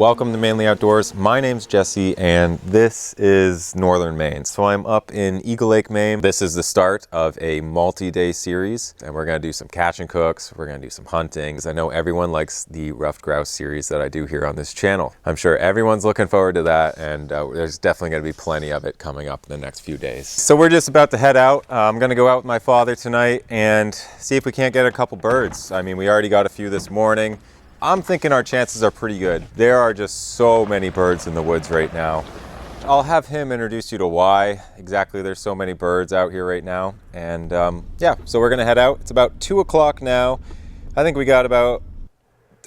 welcome to Mainely Outdoors. My name's Jesse and this is Northern Maine. So I'm up in Eagle Lake, Maine. This is the start of a multi-day series and we're gonna do some catch and cooks. We're gonna do some hunting. I know everyone likes the Ruffed Grouse series that I do here on this channel. I'm sure everyone's looking forward to that and there's definitely gonna be plenty of it coming up in the next few days. So we're just about to head out. I'm gonna go out with my father tonight and see if we can't get a couple birds. I mean, we already got a few this morning. I'm thinking our chances are pretty good. There are just so many birds in the woods right now. I'll have him introduce you to why exactly there's so many birds out here right now. And yeah, so we're gonna head out. It's about 2 o'clock now. I think we got about,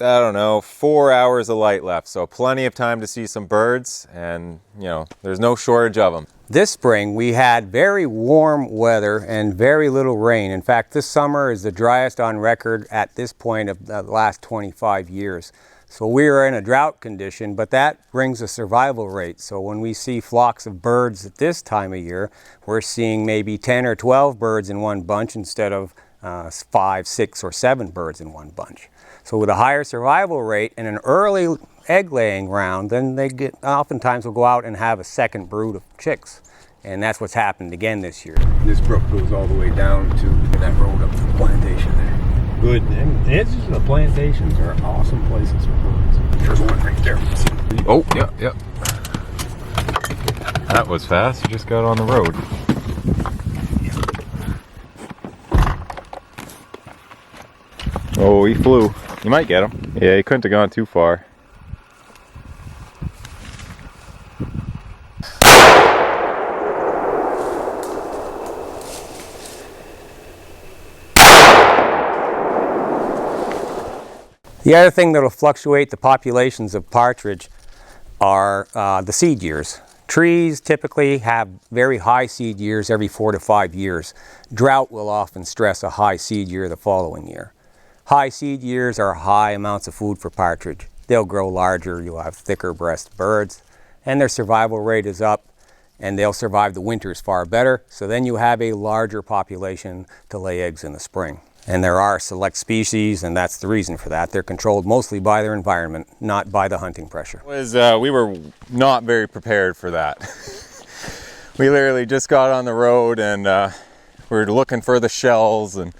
I don't know, 4 hours of light left. So plenty of time to see some birds and you know, there's no shortage of them. This spring we had very warm weather and very little rain. In fact, this summer is the driest on record at this point of the last 25 years. So we are in a drought condition, but that brings a survival rate. So when we see flocks of birds at this time of year, we're seeing maybe 10 or 12 birds in one bunch instead of 5, 6, or 7 birds in one bunch. So with a higher survival rate and an early egg laying round, then they oftentimes will go out and have a second brood of chicks. And that's what's happened again this year. This brook goes all the way down to that road up to the plantation there. Good, and the edges of the plantations are awesome places for birds. There's one right there. Oh, yeah. That was fast, you just got on the road. Oh, he flew. You might get him. Yeah, he couldn't have gone too far. The other thing that will fluctuate the populations of partridge are the seed years. Trees typically have very high seed years every 4 to 5 years. Drought will often stress a high seed year the following year. High seed years are high amounts of food for partridge. They'll grow larger, you'll have thicker breast birds, and their survival rate is up, and they'll survive the winters far better, so then you have a larger population to lay eggs in the spring. And there are select species, and that's the reason for that. They're controlled mostly by their environment, not by the hunting pressure. We were not very prepared for that. We literally just got on the road and we were looking for the shells and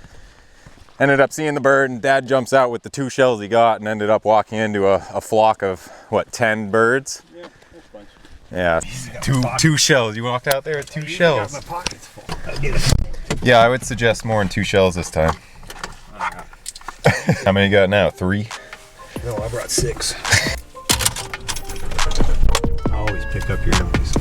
ended up seeing the bird, and Dad jumps out with the 2 shells he got and ended up walking into a flock of, what, 10 birds? Yeah, that's a bunch. Yeah, two shells. You walked out there with 2 shells. Got my pockets full. I'll get it. Yeah, I would suggest more than 2 shells this time. How many you got now? 3? No, I brought 6. Always pick up your empties.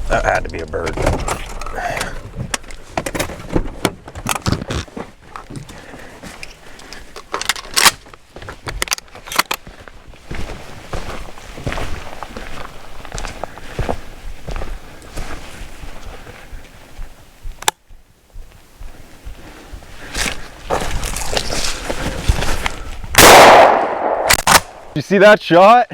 That had to be a bird. You see that shot?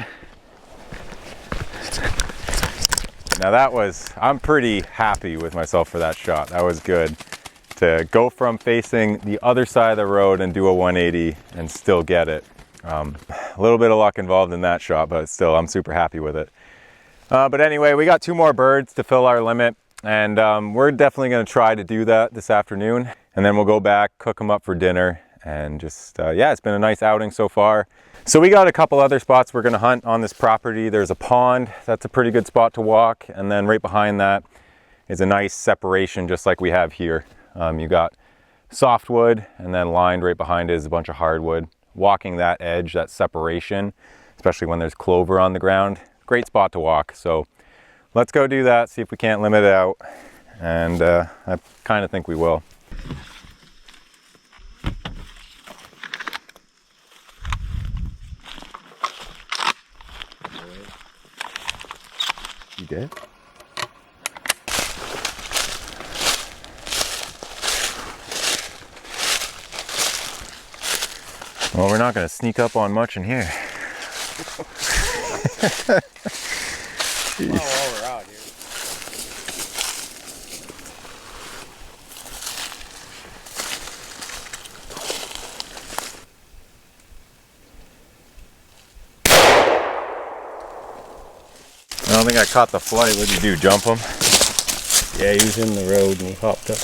Now that was, I'm pretty happy with myself for that shot. That was good. To go from facing the other side of the road and do a 180 and still get it. A little bit of luck involved in that shot, but still I'm super happy with it. But anyway, we got 2 more birds to fill our limit, and we're definitely gonna try to do that this afternoon. And then we'll go back, cook them up for dinner, and just, yeah, it's been a nice outing so far. So we got a couple other spots we're gonna hunt on this property. There's a pond, that's a pretty good spot to walk. And then right behind that is a nice separation just like we have here. You got softwood and then lined right behind it is a bunch of hardwood. Walking that edge, that separation, especially when there's clover on the ground, great spot to walk. So let's go do that, see if we can't limit it out. And I kind of think we will. You did? Well, we're not going to sneak up on much in here. Well, while we're out here. I don't think I caught the flight. What'd you do, jump him? Yeah, he was in the road and he hopped up.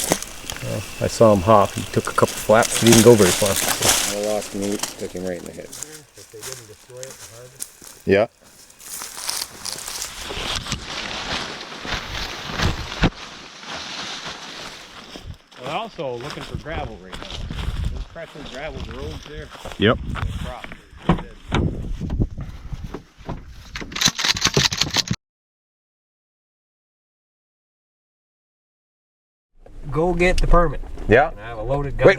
I saw him hop. He took a couple flaps. He didn't go very far. So I lost meat, took him right in the head. If they didn't destroy it in harvest. Yeah. Well, they're also looking for gravel right now. Those pressure gravel roads there. Yep. Go get the permit. Yeah. And I have a loaded gun. Wait.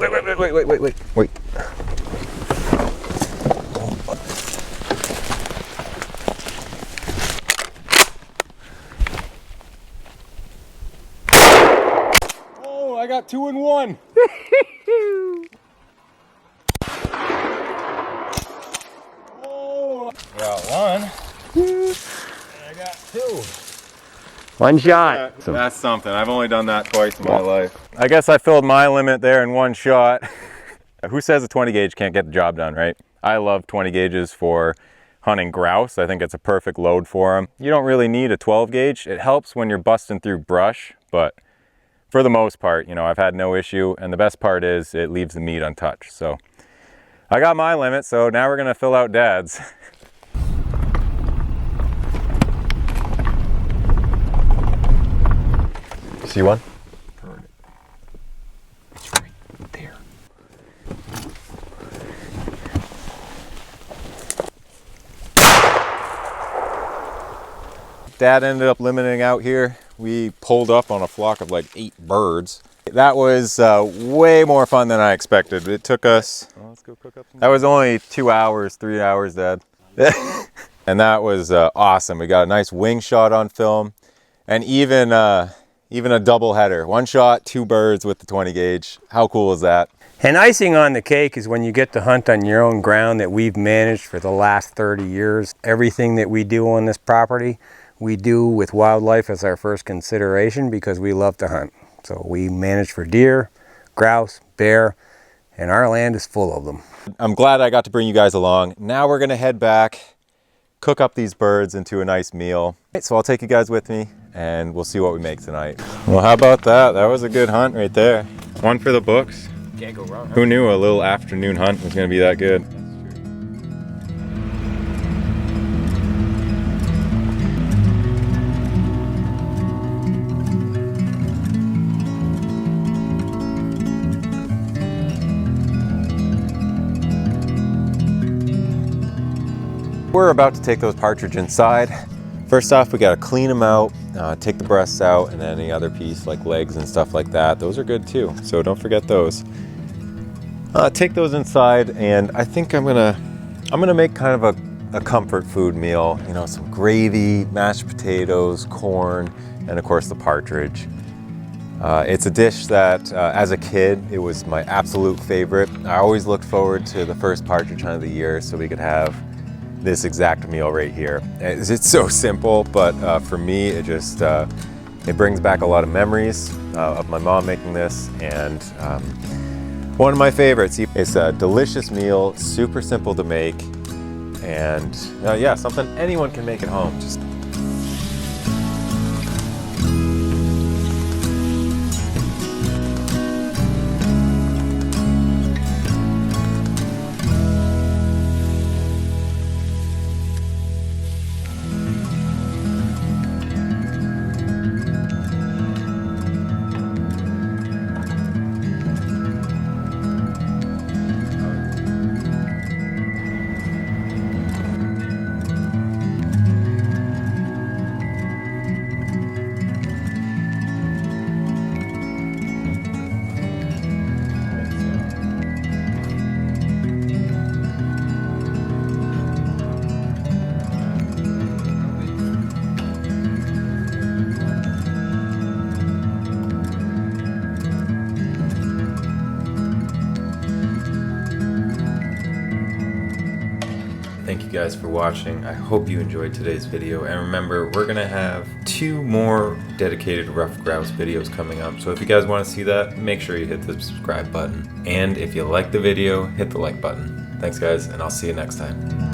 Oh, I got 2 in 1. Oh, got 1. I got 2. One shot. That's something. I've only done that twice in my life. I guess I filled my limit there in 1 shot. Who says a 20 gauge can't get the job done, right? I love 20 gauges for hunting grouse. I think it's a perfect load for them. You don't really need a 12 gauge. It helps when you're busting through brush, but for the most part, you know, I've had no issue. And the best part is it leaves the meat untouched. So I got my limit. So now we're going to fill out Dad's. See one? Permit. It's right there. Dad ended up limiting out here. We pulled up on a flock of like 8 birds. That was way more fun than I expected. It took us, let's go cook up some. That was only 2 hours, 3 hours, Dad. And that was awesome. We got a nice wing shot on film, and even a double header. 1 shot, 2 birds with the 20 gauge. How cool is that? And icing on the cake is when you get to hunt on your own ground that we've managed for the last 30 years. Everything that we do on this property, we do with wildlife as our first consideration because we love to hunt. So we manage for deer, grouse, bear, and our land is full of them. I'm glad I got to bring you guys along. Now we're gonna head back, cook up these birds into a nice meal. So I'll take you guys with me and we'll see what we make tonight. Well, how about that? That was a good hunt right there. One for the books. Can't go wrong. Huh? Who knew a little afternoon hunt was gonna be that good? We're about to take those partridge inside. First off, we gotta clean them out, take the breasts out, and then any other piece like legs and stuff like that. Those are good too, so don't forget those. Take those inside, and I think I'm gonna make kind of a comfort food meal. You know, some gravy, mashed potatoes, corn, and of course the partridge. It's a dish that, as a kid, it was my absolute favorite. I always looked forward to the first partridge hunt of the year so we could have this exact meal right here. It's so simple, but for me, it just, it brings back a lot of memories of my mom making this, and one of my favorites. It's a delicious meal, super simple to make, and yeah, something anyone can make at home. Just Thank you guys for watching. I hope you enjoyed today's video. And remember, we're gonna have 2 more dedicated Ruffed Grouse videos coming up. So if you guys wanna see that, make sure you hit the subscribe button. And if you like the video, hit the like button. Thanks guys, and I'll see you next time.